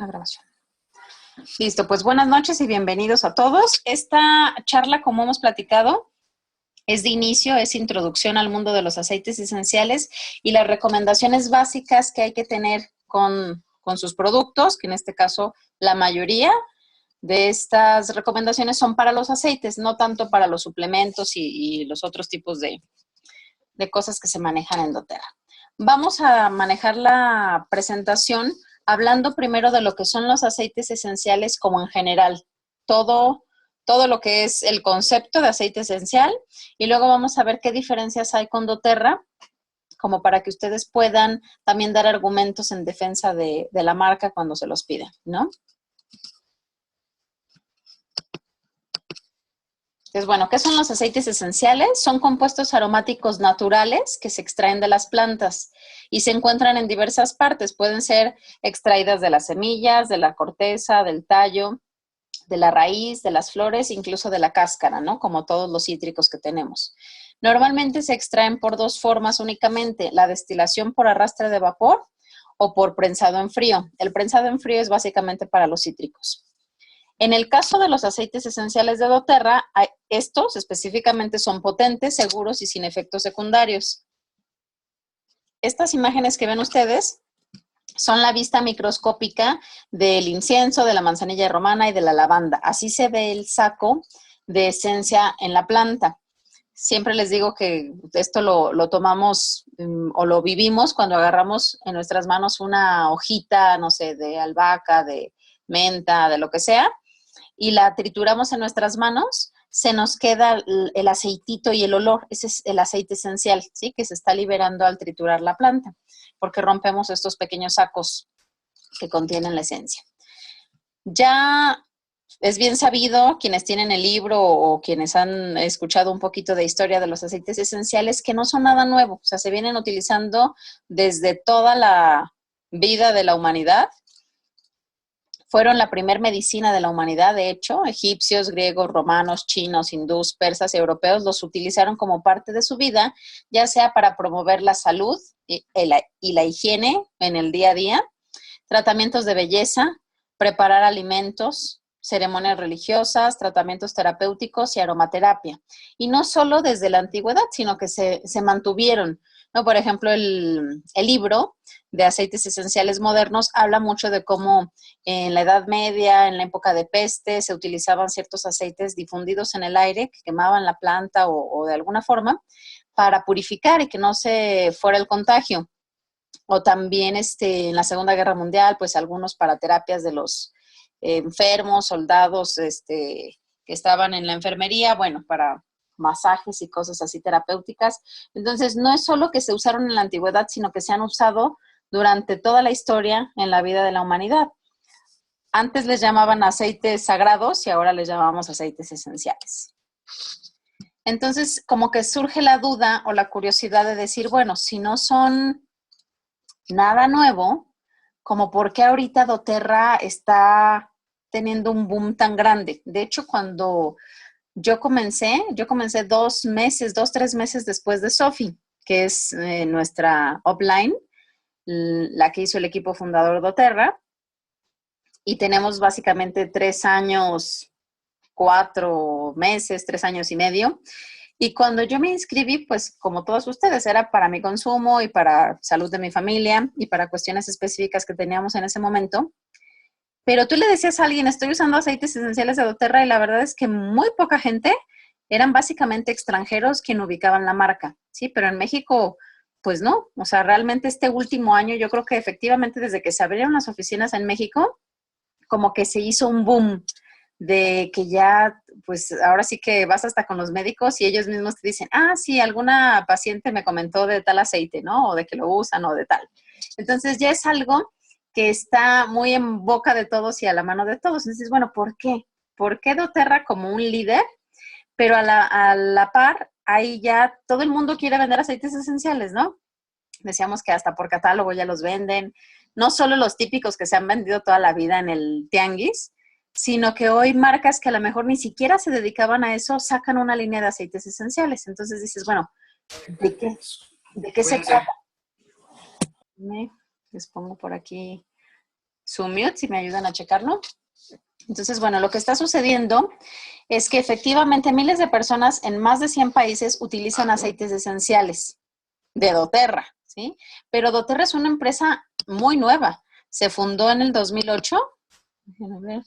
La grabación. Listo, pues buenas noches y bienvenidos a todos. Esta charla, como hemos platicado, es de inicio, es introducción al mundo de los aceites esenciales y las recomendaciones básicas que hay que tener con sus productos, que en este caso la mayoría de estas recomendaciones son para los aceites, no tanto para los suplementos y los otros tipos de cosas que se manejan en doTERRA. Vamos a manejar la presentación hablando primero de lo que son los aceites esenciales como en general, todo lo que es el concepto de aceite esencial, y luego vamos a ver qué diferencias hay con doTERRA, como para que ustedes puedan también dar argumentos en defensa de la marca cuando se los piden, ¿no? Entonces, bueno, ¿qué son los aceites esenciales? Son compuestos aromáticos naturales que se extraen de las plantas y se encuentran en diversas partes. Pueden ser extraídas de las semillas, de la corteza, del tallo, de la raíz, de las flores, incluso de la cáscara, ¿no? Como todos los cítricos que tenemos. Normalmente se extraen por dos formas únicamente, la destilación por arrastre de vapor o por prensado en frío. El prensado en frío es básicamente para los cítricos. En el caso de los aceites esenciales de doTERRA, estos específicamente son potentes, seguros y sin efectos secundarios. Estas imágenes que ven ustedes son la vista microscópica del incienso, de la manzanilla romana y de la lavanda. Así se ve el saco de esencia en la planta. Siempre les digo que esto lo tomamos o lo vivimos cuando agarramos en nuestras manos una hojita, no sé, de albahaca, de menta, de lo que sea, y la trituramos en nuestras manos, se nos queda el aceitito y el olor. Ese es el aceite esencial, ¿sí? Que se está liberando al triturar la planta, porque rompemos estos pequeños sacos que contienen la esencia. Ya es bien sabido, quienes tienen el libro o quienes han escuchado un poquito de historia de los aceites esenciales, que no son nada nuevo. O sea, se vienen utilizando desde toda la vida de la humanidad. Fueron la primer medicina de la humanidad, de hecho. Egipcios, griegos, romanos, chinos, hindús, persas y europeos los utilizaron como parte de su vida, ya sea para promover la salud y la higiene en el día a día, tratamientos de belleza, preparar alimentos, ceremonias religiosas, tratamientos terapéuticos y aromaterapia. Y no solo desde la antigüedad, sino que se mantuvieron, ¿no? Por ejemplo, el libro de aceites esenciales modernos habla mucho de cómo en la Edad Media, en la época de peste, se utilizaban ciertos aceites difundidos en el aire que quemaban la planta o de alguna forma para purificar y que no se fuera el contagio. O también en la Segunda Guerra Mundial, pues algunos para terapias de los enfermos, soldados que estaban en la enfermería, bueno, para masajes y cosas así terapéuticas. Entonces, no es solo que se usaron en la antigüedad, sino que se han usado durante toda la historia en la vida de la humanidad. Antes les llamaban aceites sagrados y ahora les llamamos aceites esenciales. Entonces, como que surge la duda o la curiosidad de decir, bueno, si no son nada nuevo, como por qué ahorita doTERRA está teniendo un boom tan grande. De hecho, cuando yo comencé 3 meses después de Sofi, que es nuestra upline, la que hizo el equipo fundador doTERRA, y tenemos básicamente 3 años, 4 meses, 3 años y medio. Y cuando yo me inscribí, pues como todos ustedes, era para mi consumo y para salud de mi familia y para cuestiones específicas que teníamos en ese momento. Pero tú le decías a alguien, estoy usando aceites esenciales de doTERRA, y la verdad es que muy poca gente, eran básicamente extranjeros quien ubicaban la marca, ¿sí? Pero en México, pues no. O sea, realmente este último año, yo creo que efectivamente desde que se abrieron las oficinas en México, como que se hizo un boom de que ya, pues ahora sí que vas hasta con los médicos y ellos mismos te dicen, ah, sí, alguna paciente me comentó de tal aceite, ¿no? O de que lo usan o de tal. Entonces ya es algo que está muy en boca de todos y a la mano de todos. Entonces, bueno, ¿por qué? ¿Por qué doTERRA como un líder? Pero a la par, ahí ya todo el mundo quiere vender aceites esenciales, ¿no? Decíamos que hasta por catálogo ya los venden. No solo los típicos que se han vendido toda la vida en el tianguis, sino que hoy marcas que a lo mejor ni siquiera se dedicaban a eso, sacan una línea de aceites esenciales. Entonces dices, bueno, ¿de qué? ¿De qué se trata? Les pongo por aquí su mute, si me ayudan a checarlo. Entonces, bueno, lo que está sucediendo es que efectivamente miles de personas en más de 100 países utilizan aceites esenciales de doTERRA, ¿sí? Pero doTERRA es una empresa muy nueva. Se fundó en el 2008. Déjenme ver.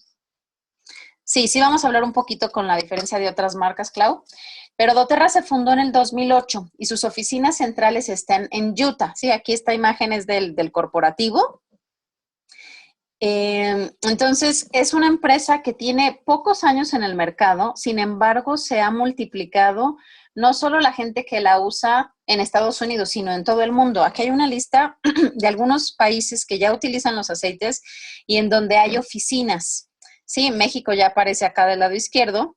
Sí, vamos a hablar un poquito con la diferencia de otras marcas, Clau. Pero doTERRA se fundó en el 2008 y sus oficinas centrales están en Utah. Sí, aquí está imágenes del corporativo. Entonces, es una empresa que tiene pocos años en el mercado, sin embargo, se ha multiplicado no solo la gente que la usa en Estados Unidos, sino en todo el mundo. Aquí hay una lista de algunos países que ya utilizan los aceites y en donde hay oficinas. Sí, México ya aparece acá del lado izquierdo.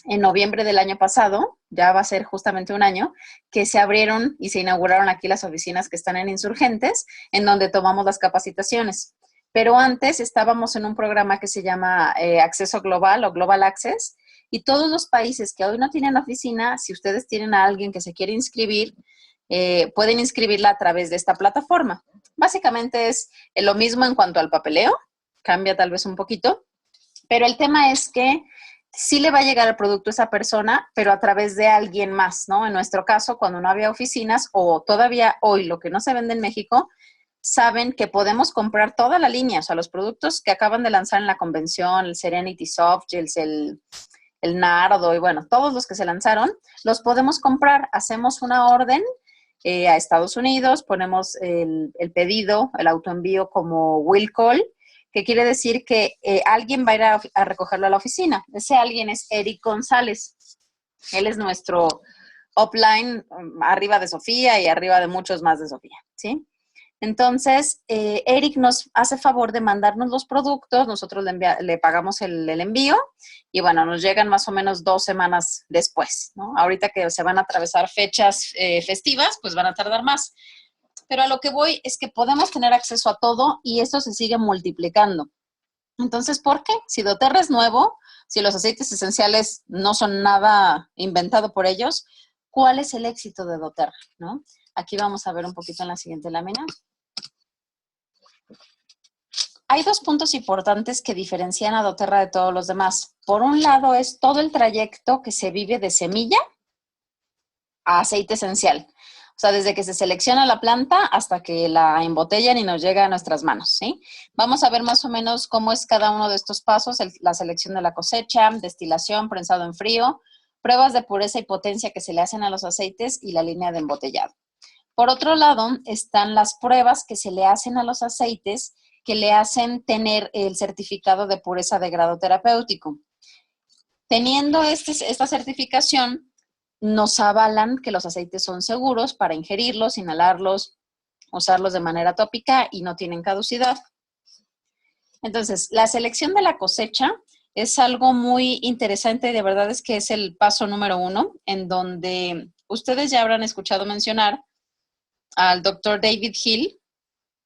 En noviembre del año pasado, ya va a ser justamente un año, que se abrieron y se inauguraron aquí las oficinas que están en Insurgentes, en donde tomamos las capacitaciones. Pero antes estábamos en un programa que se llama Acceso Global o Global Access, y todos los países que hoy no tienen oficina, si ustedes tienen a alguien que se quiere inscribir, pueden inscribirla a través de esta plataforma. Básicamente es lo mismo en cuanto al papeleo, cambia tal vez un poquito, pero el tema es que sí le va a llegar el producto a esa persona, pero a través de alguien más, ¿no? En nuestro caso, cuando no había oficinas, o todavía hoy lo que no se vende en México, saben que podemos comprar toda la línea, o sea, los productos que acaban de lanzar en la convención, el Serenity Soft Gels, el Nardo y bueno, todos los que se lanzaron, los podemos comprar. Hacemos una orden a Estados Unidos, ponemos el pedido, el autoenvío como will call, que quiere decir que alguien va a ir a recogerlo a la oficina. Ese alguien es Eric González. Él es nuestro upline, arriba de Sofía y arriba de muchos más de Sofía, ¿sí? Entonces, Eric nos hace favor de mandarnos los productos, nosotros le pagamos el envío y bueno, nos llegan más o menos 2 semanas después, ¿no? Ahorita que se van a atravesar fechas festivas, pues van a tardar más. Pero a lo que voy es que podemos tener acceso a todo y esto se sigue multiplicando. Entonces, ¿por qué? Si doTERRA es nuevo, si los aceites esenciales no son nada inventado por ellos, ¿cuál es el éxito de doTERRA, ¿no? Aquí vamos a ver un poquito en la siguiente lámina. Hay 2 puntos importantes que diferencian a doTERRA de todos los demás. Por un lado es todo el trayecto que se vive de semilla a aceite esencial. O sea, desde que se selecciona la planta hasta que la embotellan y nos llega a nuestras manos, ¿sí? Vamos a ver más o menos cómo es cada uno de estos pasos, la selección de la cosecha, destilación, prensado en frío, pruebas de pureza y potencia que se le hacen a los aceites y la línea de embotellado. Por otro lado, están las pruebas que se le hacen a los aceites que le hacen tener el certificado de pureza de grado terapéutico. Teniendo esta certificación, nos avalan que los aceites son seguros para ingerirlos, inhalarlos, usarlos de manera tópica y no tienen caducidad. Entonces, la selección de la cosecha es algo muy interesante y de verdad es que es el paso número 1, en donde ustedes ya habrán escuchado mencionar al doctor David Hill,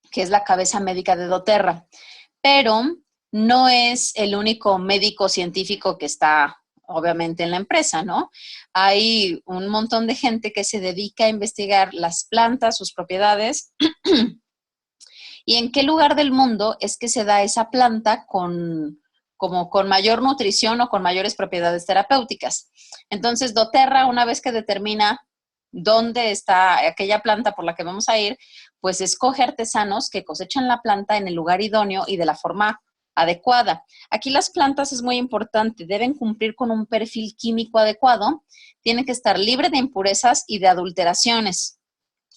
que es la cabeza médica de doTERRA, pero no es el único médico científico que está obviamente en la empresa, ¿no? Hay un montón de gente que se dedica a investigar las plantas, sus propiedades, y en qué lugar del mundo es que se da esa planta con mayor nutrición o con mayores propiedades terapéuticas. Entonces, doTERRA, una vez que determina dónde está aquella planta por la que vamos a ir, pues escoge artesanos que cosechan la planta en el lugar idóneo y de la forma adecuada. Aquí las plantas es muy importante, deben cumplir con un perfil químico adecuado, tienen que estar libre de impurezas y de adulteraciones.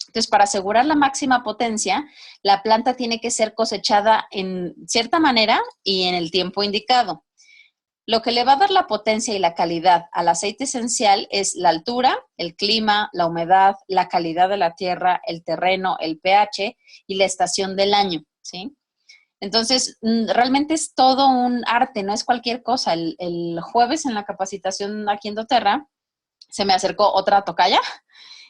Entonces, para asegurar la máxima potencia, la planta tiene que ser cosechada en cierta manera y en el tiempo indicado. Lo que le va a dar la potencia y la calidad al aceite esencial es la altura, el clima, la humedad, la calidad de la tierra, el terreno, el pH y la estación del año, ¿sí? Entonces, realmente es todo un arte, no es cualquier cosa. El jueves en la capacitación aquí en doTERRA se me acercó otra tocaya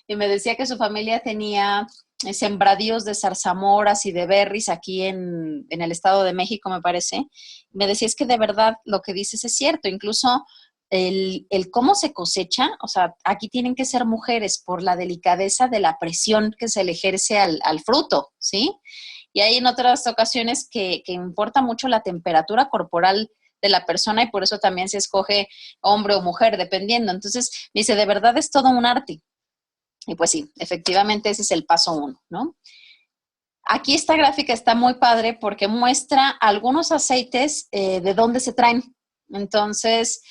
y me decía que su familia tenía sembradíos de zarzamoras y de berries aquí en el Estado de México, me parece. Me decía, es que de verdad lo que dices es cierto, incluso el cómo se cosecha, o sea, aquí tienen que ser mujeres por la delicadeza de la presión que se le ejerce al fruto, ¿sí? Y hay en otras ocasiones que importa mucho la temperatura corporal de la persona y por eso también se escoge hombre o mujer, dependiendo. Entonces, me dice, de verdad es todo un arte. Y pues sí, efectivamente ese es el paso 1, ¿no? Aquí esta gráfica está muy padre porque muestra algunos aceites de dónde se traen. Entonces,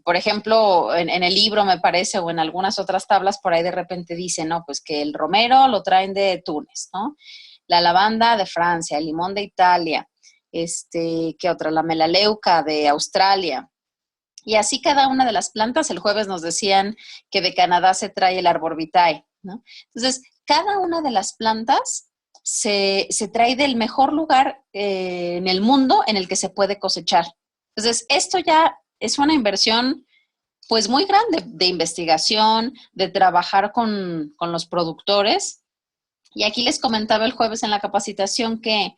por ejemplo, en el libro me parece, o en algunas otras tablas por ahí de repente dice, no, pues que el romero lo traen de Túnez, ¿no? La lavanda de Francia, el limón de Italia, ¿qué otra? La melaleuca de Australia. Y así cada una de las plantas, el jueves nos decían que de Canadá se trae el arbor vitae, ¿no? Entonces, cada una de las plantas se trae del mejor lugar en el mundo en el que se puede cosechar. Entonces, esto ya es una inversión pues muy grande de investigación, de trabajar con los productores. Y aquí les comentaba el jueves en la capacitación que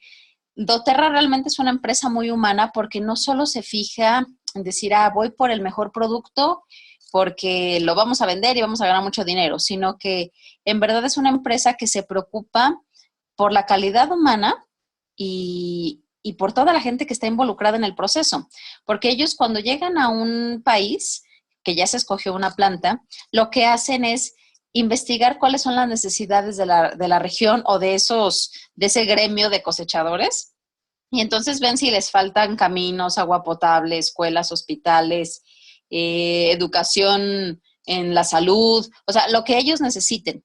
doTERRA realmente es una empresa muy humana porque no solo se fija en decir, voy por el mejor producto porque lo vamos a vender y vamos a ganar mucho dinero, sino que en verdad es una empresa que se preocupa por la calidad humana y por toda la gente que está involucrada en el proceso. Porque ellos cuando llegan a un país que ya se escogió una planta, lo que hacen es investigar cuáles son las necesidades de la región o de ese gremio de cosechadores. Y entonces ven si les faltan caminos, agua potable, escuelas, hospitales, educación en la salud, o sea, lo que ellos necesiten.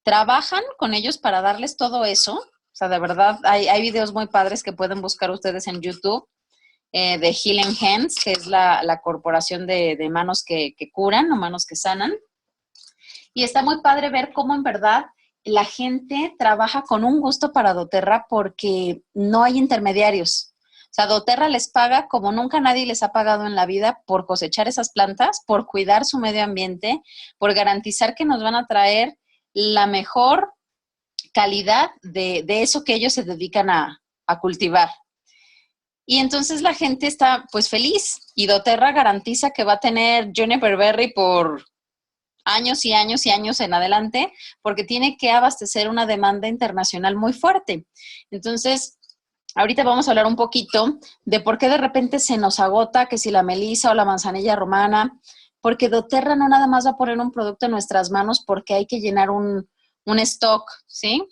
Trabajan con ellos para darles todo eso. O sea, de verdad, hay videos muy padres que pueden buscar ustedes en YouTube de Healing Hands, que es la corporación de manos que curan o manos que sanan. Y está muy padre ver cómo en verdad la gente trabaja con un gusto para doTERRA porque no hay intermediarios. O sea, doTERRA les paga como nunca nadie les ha pagado en la vida por cosechar esas plantas, por cuidar su medio ambiente, por garantizar que nos van a traer la mejor calidad de eso que ellos se dedican a cultivar. Y entonces la gente está pues feliz y doTERRA garantiza que va a tener Juniper Berry por años y años y años en adelante, porque tiene que abastecer una demanda internacional muy fuerte. Entonces, ahorita vamos a hablar un poquito de por qué de repente se nos agota, que si la melisa o la manzanilla romana, porque doTERRA no nada más va a poner un producto en nuestras manos porque hay que llenar un stock, ¿sí?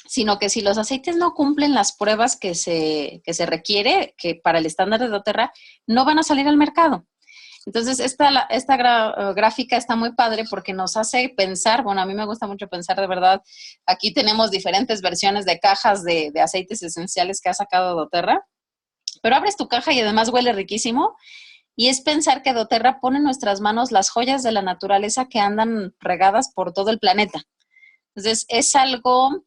Sino que si los aceites no cumplen las pruebas que se requiere, que para el estándar de doTERRA, no van a salir al mercado. Entonces, esta gráfica está muy padre porque nos hace pensar, bueno, a mí me gusta mucho pensar de verdad, aquí tenemos diferentes versiones de cajas de aceites esenciales que ha sacado doTERRA, pero abres tu caja y además huele riquísimo, y es pensar que doTERRA pone en nuestras manos las joyas de la naturaleza que andan regadas por todo el planeta. Entonces, es algo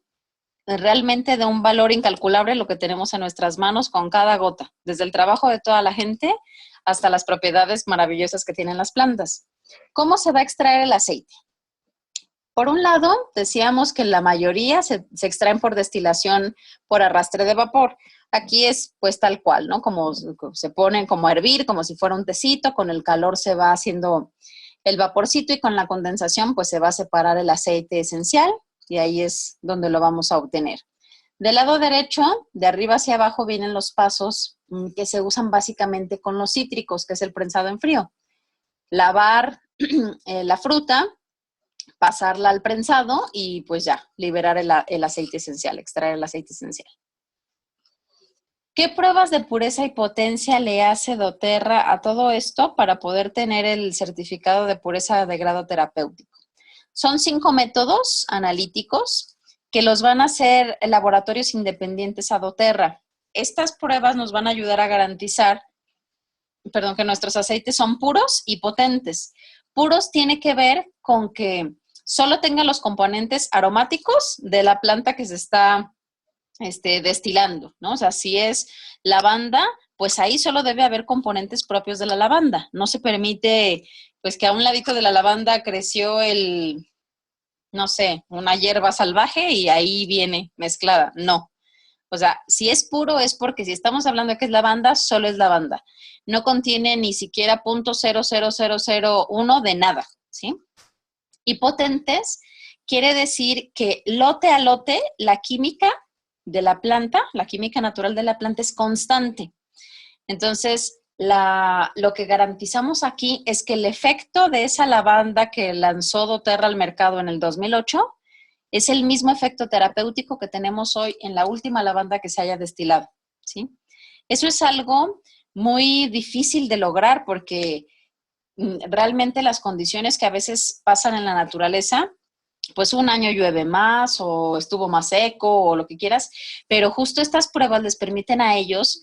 realmente de un valor incalculable lo que tenemos en nuestras manos con cada gota, desde el trabajo de toda la gente hasta las propiedades maravillosas que tienen las plantas. ¿Cómo se va a extraer el aceite? Por un lado, decíamos que la mayoría se extraen por destilación por arrastre de vapor. Aquí es pues tal cual, ¿no? Como se ponen como a hervir, como si fuera un tecito, con el calor se va haciendo el vaporcito y con la condensación pues se va a separar el aceite esencial y ahí es donde lo vamos a obtener. Del lado derecho, de arriba hacia abajo, vienen los pasos que se usan básicamente con los cítricos, que es el prensado en frío. Lavar la fruta, pasarla al prensado y pues ya, liberar el aceite esencial, extraer el aceite esencial. ¿Qué pruebas de pureza y potencia le hace doTERRA a todo esto para poder tener el certificado de pureza de grado terapéutico? Son 5 métodos analíticos que los van a hacer laboratorios independientes a doTERRA. Estas pruebas nos van a ayudar a garantizar, que nuestros aceites son puros y potentes. Puros tiene que ver con que solo tengan los componentes aromáticos de la planta que se está destilando, ¿no? O sea, si es lavanda, pues ahí solo debe haber componentes propios de la lavanda. No se permite, pues que a un ladito de la lavanda creció no sé, una hierba salvaje y ahí viene mezclada. No. O sea, si es puro es porque si estamos hablando de que es lavanda, solo es lavanda. No contiene ni siquiera .00001 de nada, ¿sí? Y potentes quiere decir que lote a lote la química de la planta, la química natural de la planta es constante. Entonces, lo que garantizamos aquí es que el efecto de esa lavanda que lanzó doTERRA al mercado en el 2008 es el mismo efecto terapéutico que tenemos hoy en la última lavanda que se haya destilado, ¿sí? Eso es algo muy difícil de lograr porque realmente las condiciones que a veces pasan en la naturaleza, pues un año llueve más o estuvo más seco o lo que quieras, pero justo estas pruebas les permiten a ellos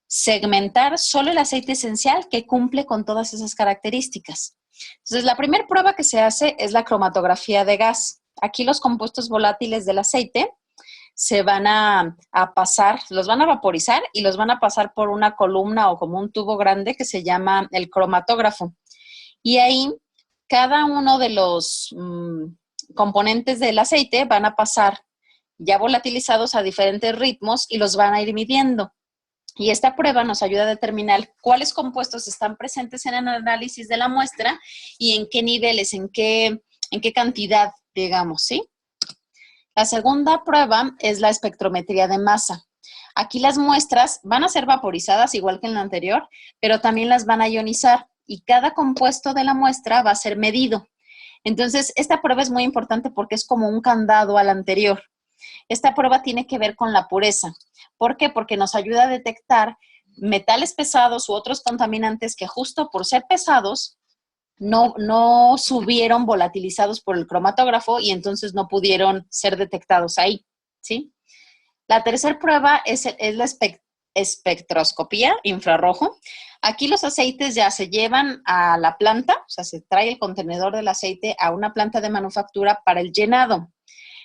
segmentar solo el aceite esencial que cumple con todas esas características. Entonces, la primera prueba que se hace es la cromatografía de gas. Aquí los compuestos volátiles del aceite se van a pasar, los van a vaporizar y los van a pasar por una columna o como un tubo grande que se llama el cromatógrafo. Y ahí cada uno de los componentes del aceite van a pasar ya volatilizados a diferentes ritmos y los van a ir midiendo. Y esta prueba nos ayuda a determinar cuáles compuestos están presentes en el análisis de la muestra y en qué niveles, en qué cantidad, digamos, ¿sí? La segunda prueba es la espectrometría de masa. Aquí las muestras van a ser vaporizadas igual que en la anterior, pero también las van a ionizar y cada compuesto de la muestra va a ser medido. Entonces, esta prueba es muy importante porque es como un candado al anterior. Esta prueba tiene que ver con la pureza. ¿Por qué? Porque nos ayuda a detectar metales pesados u otros contaminantes que justo por ser pesados no subieron volatilizados por el cromatógrafo y entonces no pudieron ser detectados ahí, ¿sí? La tercera prueba es la espectroscopía infrarrojo. Aquí los aceites ya se llevan a la planta, o sea, se trae el contenedor del aceite a una planta de manufactura para el llenado.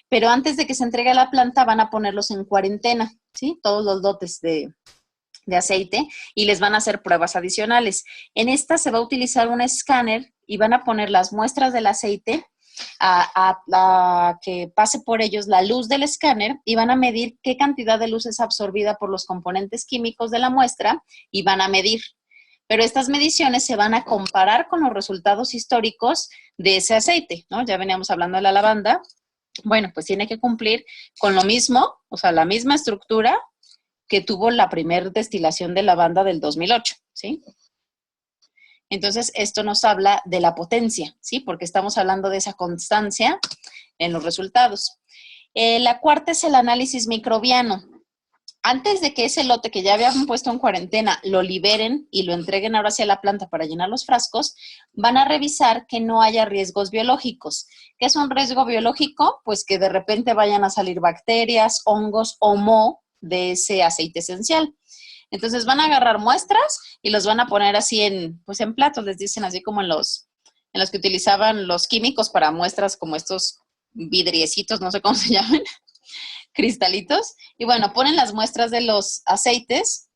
Pero antes de que se entregue a la planta van a ponerlos en cuarentena, ¿sí? Todos los lotes de aceite y les van a hacer pruebas adicionales. En esta se va a utilizar un escáner y van a poner las muestras del aceite a que pase por ellos la luz del escáner y van a medir qué cantidad de luz es absorbida por los componentes químicos de la muestra y van a medir. Pero estas mediciones se van a comparar con los resultados históricos de ese aceite, ¿no? Ya veníamos hablando de la lavanda. Bueno, pues tiene que cumplir con lo mismo, o sea, la misma estructura que tuvo la primera destilación de lavanda del 2008, ¿sí? Entonces, esto nos habla de la potencia, ¿sí? Porque estamos hablando de esa constancia en los resultados. La cuarta es el análisis microbiano. Antes de que ese lote que ya habían puesto en cuarentena lo liberen y lo entreguen ahora hacia la planta para llenar los frascos, van a revisar que no haya riesgos biológicos. ¿Qué es un riesgo biológico? Pues que de repente vayan a salir bacterias, hongos o moho de ese aceite esencial. Entonces van a agarrar muestras y los van a poner así en platos, les dicen así como en los que utilizaban los químicos para muestras como estos vidriecitos, no sé cómo se llaman, cristalitos. Y bueno, ponen las muestras de los aceites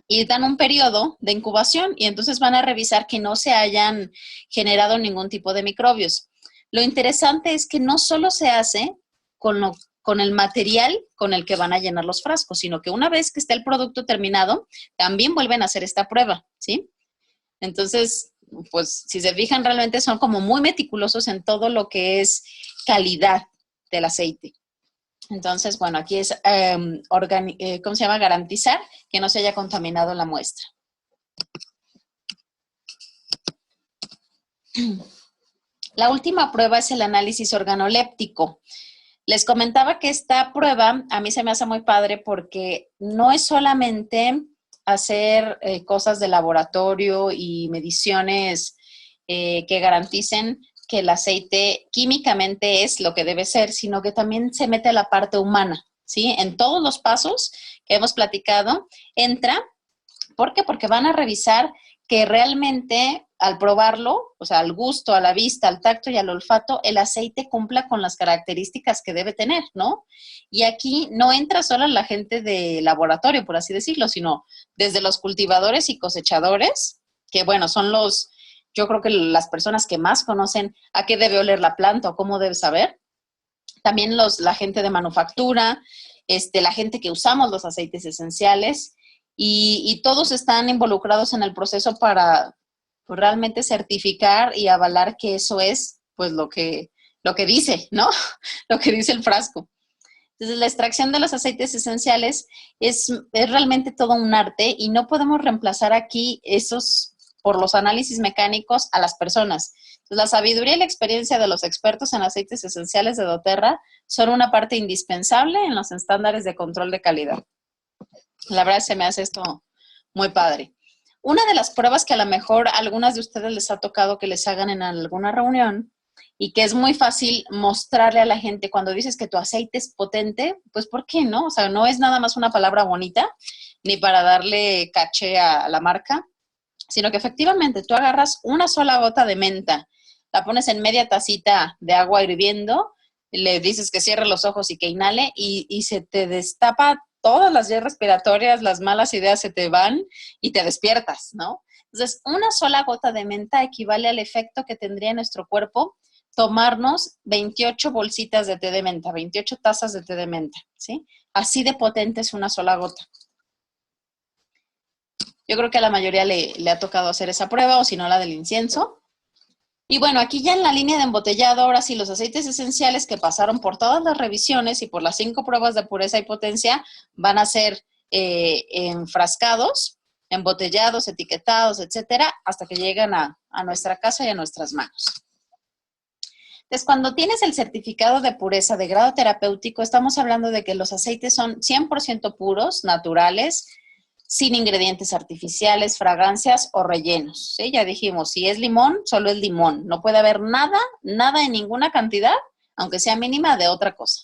y dan un periodo de incubación y entonces van a revisar que no se hayan generado ningún tipo de microbios. Lo interesante es que no solo se hace con el material con el que van a llenar los frascos, sino que una vez que esté el producto terminado, también vuelven a hacer esta prueba, ¿sí? Entonces, pues si se fijan, realmente son como muy meticulosos en todo lo que es calidad del aceite. Entonces, bueno, aquí es, ¿cómo se llama? Garantizar que no se haya contaminado la muestra. La última prueba es el análisis organoléptico. Les comentaba que esta prueba a mí se me hace muy padre porque no es solamente hacer cosas de laboratorio y mediciones que garanticen que el aceite químicamente es lo que debe ser, sino que también se mete a la parte humana, ¿sí? En todos los pasos que hemos platicado entra. ¿Por qué? Porque van a revisar que realmente al probarlo, o sea, al gusto, a la vista, al tacto y al olfato, el aceite cumpla con las características que debe tener, ¿no? Y aquí no entra solo la gente de laboratorio, por así decirlo, sino desde los cultivadores y cosechadores, que bueno, son yo creo que las personas que más conocen a qué debe oler la planta o cómo debe saber. También la gente de manufactura, la gente que usamos los aceites esenciales y todos están involucrados en el proceso para pues, realmente certificar y avalar que eso es pues lo que dice, ¿no? Lo que dice el frasco. Entonces, la extracción de los aceites esenciales es realmente todo un arte y no podemos reemplazar aquí esos por los análisis mecánicos a las personas. Entonces, la sabiduría y la experiencia de los expertos en aceites esenciales de doTERRA son una parte indispensable en los estándares de control de calidad. La verdad se me hace esto muy padre. Una de las pruebas que a lo mejor a algunas de ustedes les ha tocado que les hagan en alguna reunión y que es muy fácil mostrarle a la gente cuando dices que tu aceite es potente, pues ¿por qué no? O sea, no es nada más una palabra bonita ni para darle caché a la marca, sino que efectivamente tú agarras una sola gota de menta, la pones en media tacita de agua hirviendo, le dices que cierre los ojos y que inhale y se te destapa todas las vías respiratorias, las malas ideas se te van y te despiertas, ¿no? Entonces, una sola gota de menta equivale al efecto que tendría en nuestro cuerpo tomarnos 28 bolsitas de té de menta, 28 tazas de té de menta, ¿sí? Así de potente es una sola gota. Yo creo que a la mayoría le ha tocado hacer esa prueba, o si no, la del incienso. Y bueno, aquí ya en la línea de embotellado, ahora sí, los aceites esenciales que pasaron por todas las revisiones y por las 5 pruebas de pureza y potencia van a ser enfrascados, embotellados, etiquetados, etcétera, hasta que llegan a nuestra casa y a nuestras manos. Entonces, cuando tienes el certificado de pureza de grado terapéutico, estamos hablando de que los aceites son 100% puros, naturales, sin ingredientes artificiales, fragancias o rellenos, ¿sí? Ya dijimos, si es limón, solo es limón. No puede haber nada, nada en ninguna cantidad, aunque sea mínima, de otra cosa.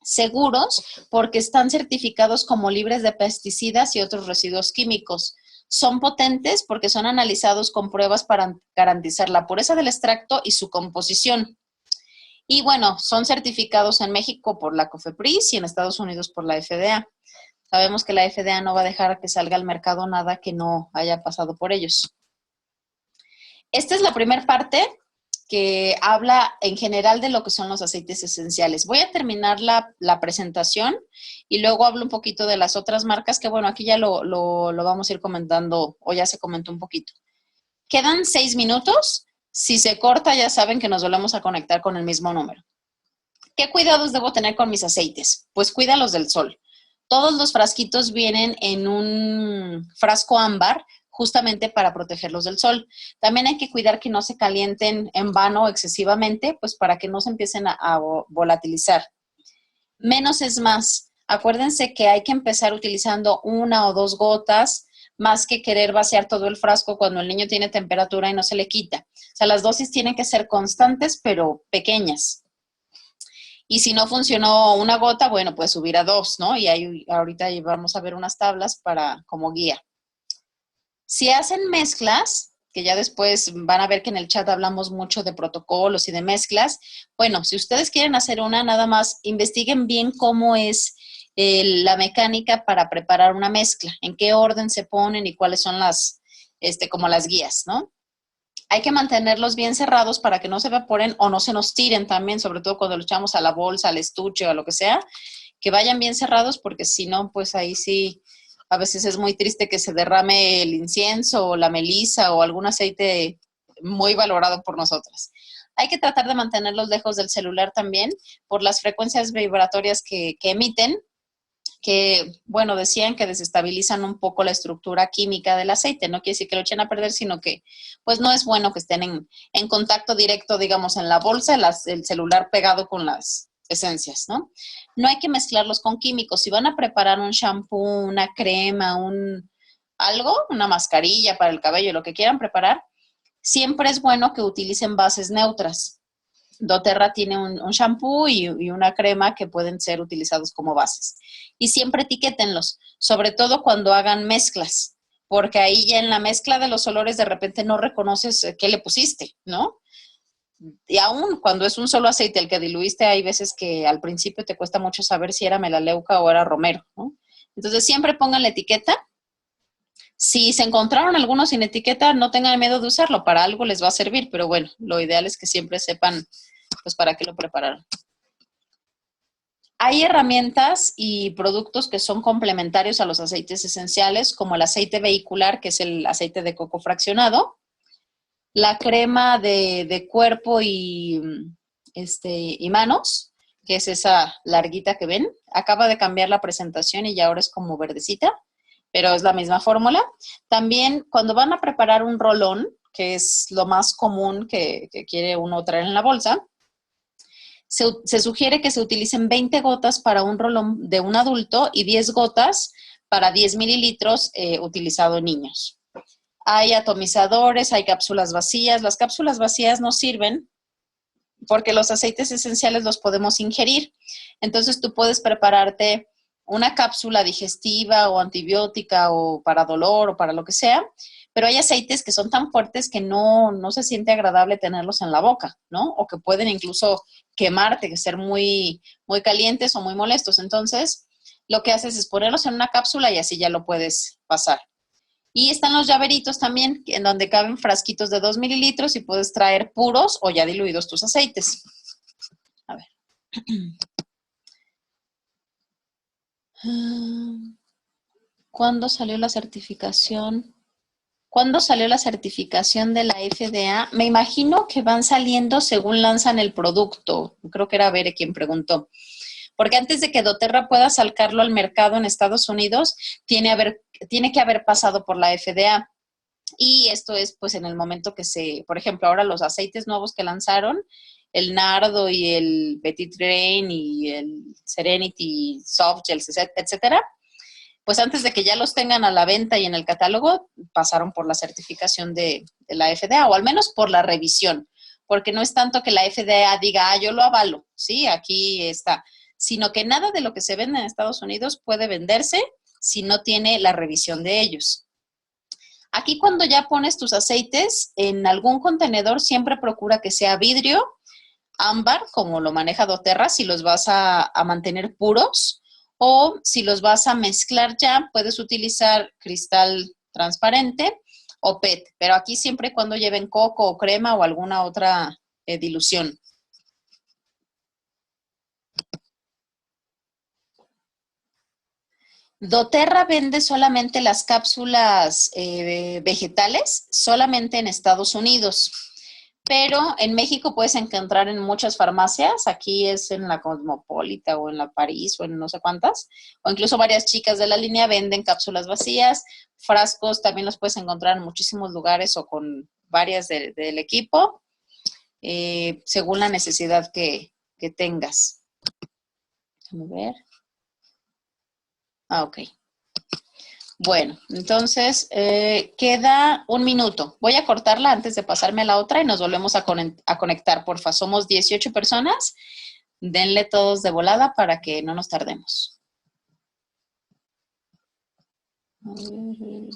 Seguros porque están certificados como libres de pesticidas y otros residuos químicos. Son potentes porque son analizados con pruebas para garantizar la pureza del extracto y su composición. Y bueno, son certificados en México por la COFEPRIS y en Estados Unidos por la FDA. Sabemos que la FDA no va a dejar que salga al mercado nada que no haya pasado por ellos. Esta es la primera parte que habla en general de lo que son los aceites esenciales. Voy a terminar la presentación y luego hablo un poquito de las otras marcas que, bueno, aquí ya lo vamos a ir comentando o ya se comentó un poquito. Quedan 6 minutos. Si se corta, ya saben que nos volvemos a conectar con el mismo número. ¿Qué cuidados debo tener con mis aceites? Pues cuídalos del sol. Todos los frasquitos vienen en un frasco ámbar justamente para protegerlos del sol. También hay que cuidar que no se calienten en vano excesivamente, pues para que no se empiecen a volatilizar. Menos es más. Acuérdense que hay que empezar utilizando 1 o 2 gotas, más que querer vaciar todo el frasco cuando el niño tiene temperatura y no se le quita. O sea, las dosis tienen que ser constantes, pero pequeñas. Y si no funcionó 1 gota, bueno, pues subir a 2, ¿no? Y ahí ahorita vamos a ver unas tablas como guía. Si hacen mezclas, que ya después van a ver que en el chat hablamos mucho de protocolos y de mezclas, bueno, si ustedes quieren hacer una, nada más investiguen bien cómo es la mecánica para preparar una mezcla, en qué orden se ponen y cuáles son como las guías, ¿no? Hay que mantenerlos bien cerrados para que no se evaporen o no se nos tiren también, sobre todo cuando lo echamos a la bolsa, al estuche o a lo que sea, que vayan bien cerrados porque si no, pues ahí sí, a veces es muy triste que se derrame el incienso o la melisa o algún aceite muy valorado por nosotras. Hay que tratar de mantenerlos lejos del celular también por las frecuencias vibratorias que emiten, que, bueno, decían que desestabilizan un poco la estructura química del aceite. No quiere decir que lo echen a perder, sino que, pues, no es bueno que estén en contacto directo, digamos, en la bolsa, el celular pegado con las esencias, ¿no? No hay que mezclarlos con químicos. Si van a preparar un shampoo, una crema, una mascarilla para el cabello, lo que quieran preparar, siempre es bueno que utilicen bases neutras. doTERRA tiene un shampoo y una crema que pueden ser utilizados como bases. Y siempre etiquétenlos, sobre todo cuando hagan mezclas, porque ahí ya en la mezcla de los olores de repente no reconoces qué le pusiste, ¿no? Y aún cuando es un solo aceite el que diluiste, hay veces que al principio te cuesta mucho saber si era melaleuca o era romero, ¿no? Entonces siempre pongan la etiqueta. Si se encontraron algunos sin etiqueta, no tengan miedo de usarlo, para algo les va a servir, pero bueno, lo ideal es que siempre sepan pues para qué lo prepararon. Hay herramientas y productos que son complementarios a los aceites esenciales, como el aceite vehicular, que es el aceite de coco fraccionado, la crema de cuerpo y manos, que es esa larguita que ven. Acaba de cambiar la presentación y ya ahora es como verdecita, pero es la misma fórmula. También cuando van a preparar un rolón, que es lo más común que quiere uno traer en la bolsa, se sugiere que se utilicen 20 gotas para un rolón de un adulto y 10 gotas para 10 mililitros utilizado en niños. Hay atomizadores, hay cápsulas vacías. Las cápsulas vacías no sirven porque los aceites esenciales los podemos ingerir. Entonces tú puedes prepararte una cápsula digestiva o antibiótica o para dolor o para lo que sea, pero hay aceites que son tan fuertes que no se siente agradable tenerlos en la boca, ¿no? O que pueden incluso quemarte, que ser muy, muy calientes o muy molestos. Entonces, lo que haces es ponerlos en una cápsula y así ya lo puedes pasar. Y están los llaveritos también, en donde caben frasquitos de 2 mililitros y puedes traer puros o ya diluidos tus aceites. A ver. ¿Cuándo salió la certificación? ¿Cuándo salió la certificación de la FDA? Me imagino que van saliendo según lanzan el producto. Creo que era Bere quien preguntó. Porque antes de que doTERRA pueda sacarlo al mercado en Estados Unidos, tiene que haber pasado por la FDA. Y esto es pues en el momento que por ejemplo, ahora los aceites nuevos que lanzaron, el Nardo y el Petit Grain y el Serenity Soft Gels, etcétera, pues antes de que ya los tengan a la venta y en el catálogo, pasaron por la certificación de la FDA, o al menos por la revisión, porque no es tanto que la FDA diga, yo lo avalo, sí, aquí está, sino que nada de lo que se vende en Estados Unidos puede venderse si no tiene la revisión de ellos. Aquí cuando ya pones tus aceites en algún contenedor, siempre procura que sea vidrio, ámbar, como lo maneja doTERRA, si los vas a mantener puros, o si los vas a mezclar ya, puedes utilizar cristal transparente o PET, pero aquí siempre y cuando lleven coco o crema o alguna otra dilución. doTERRA vende solamente las cápsulas vegetales, solamente en Estados Unidos. Pero en México puedes encontrar en muchas farmacias, aquí es en la Cosmopolita o en la París o en no sé cuántas, o incluso varias chicas de la línea venden cápsulas vacías, frascos también los puedes encontrar en muchísimos lugares o con varias del equipo, según la necesidad que tengas. Déjame ver. Ok. Bueno, entonces queda un minuto. Voy a cortarla antes de pasarme a la otra y nos volvemos a conectar, porfa. Somos 18 personas. Denle todos de volada para que no nos tardemos. A ver.